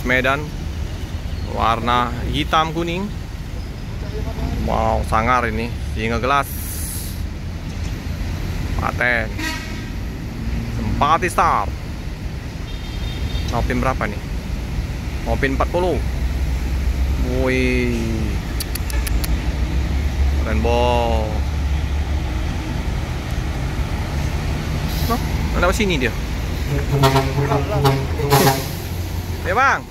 Medan warna hitam kuning. Wow, sangar ini, singa gelas paten Sempati Star. Nopin berapa nih? Nopin 40. Wih, rainbow. Nah, ada sini dia. Ya bang.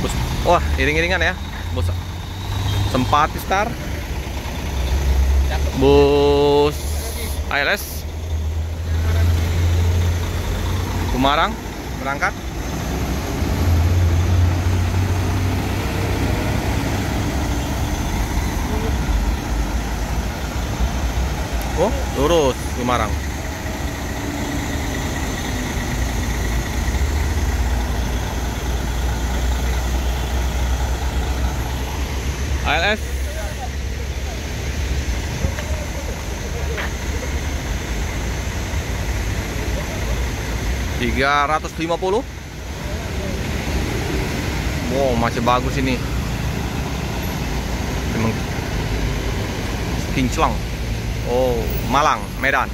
Bus, wah iring-iringan ya, bus Sempati Star, bus ALS Kumarang berangkat. Oh, lurus Kumarang. ALS $350. Wow, masih bagus ini. Memang kinclong. Oh, Malang, Medan.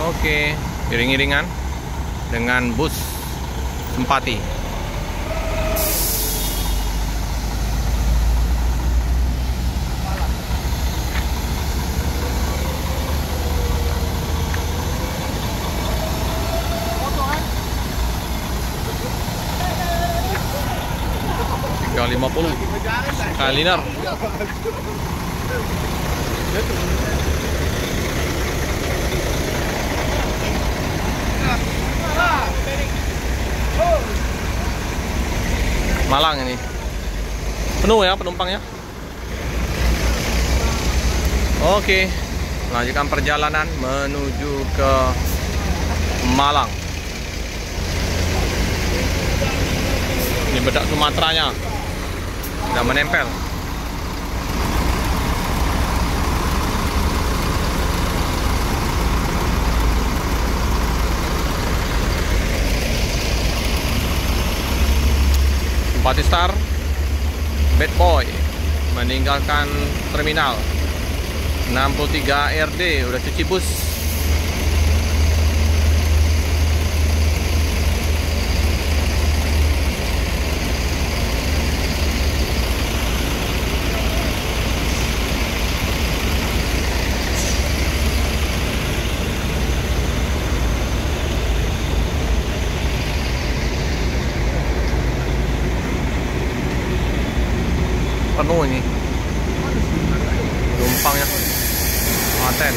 Oke, iring-iringan dengan bus Sempati. $350 Skyliner. Malang ini penuh ya penumpangnya. Oke, lanjutkan perjalanan menuju ke Malang. Ini bedak Sumateranya sudah menempel. Sempati Star Bad Boy meninggalkan terminal 63 RD, udah cuci bus. Penuh ini penumpangnya, paten.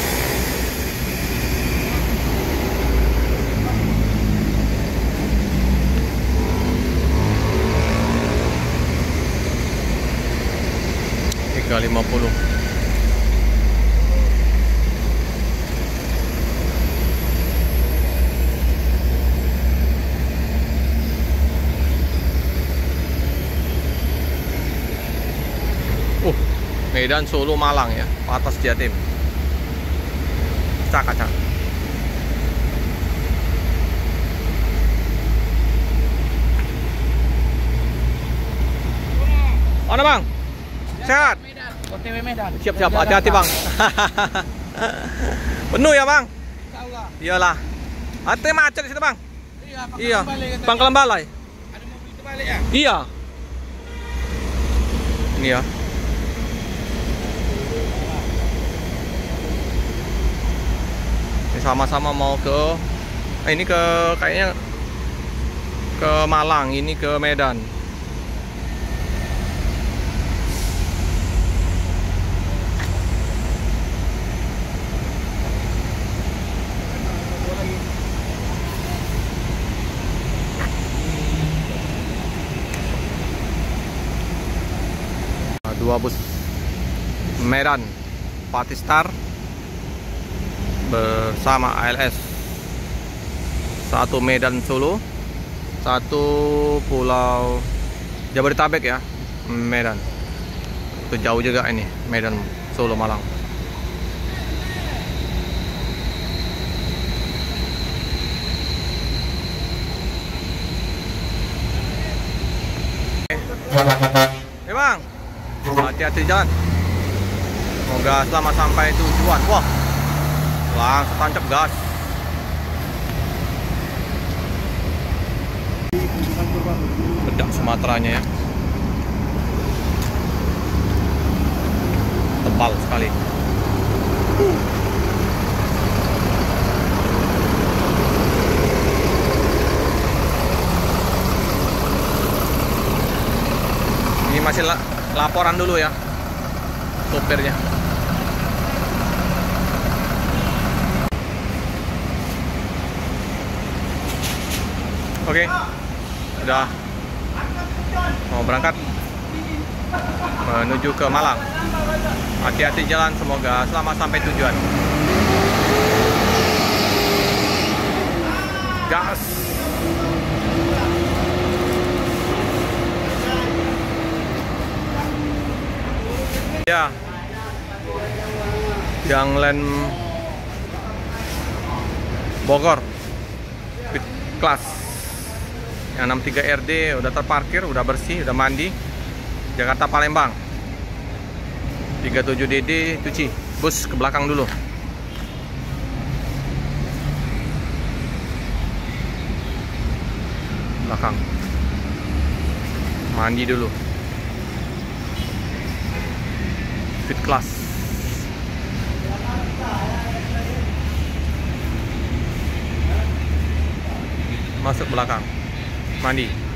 $350. Medan Solo Malang ya, atas Jatim. Cak-cak. Mana bang? Sehat? OTW Medan. Siap-siap, hati-hati bang. Penuh ya bang? Iyalah. Hati macet di situ bang. Iya. Pangkalan Balai. Ada mobil terbalik ya? Iya. Ini ya. Sama-sama mau ke ini ke kayaknya ke Malang, ini ke Medan. Dua bus Medan Sempati Star bersama ALS, satu Medan Solo, Satu pulau Jabodetabek ya, Medan. Itu jauh juga ini, Medan, Solo, Malang. Bang, hati-hati jalan. Semoga selamat sampai tujuan. Wah, langsung tancap gas. Bedak Sumateranya ya, tebal sekali. Ini masih laporan dulu ya sopirnya. Oke, udah mau berangkat menuju ke Malang. Hati-hati jalan, semoga selamat sampai tujuan. Gas. Ya, yang land Bogor Speed Class yang 63 RD udah terparkir, udah bersih, udah mandi. Jakarta Palembang 37 DD cuci. Bus ke belakang dulu. Belakang. Mandi dulu. Speed Class. Masuk belakang. Mandi.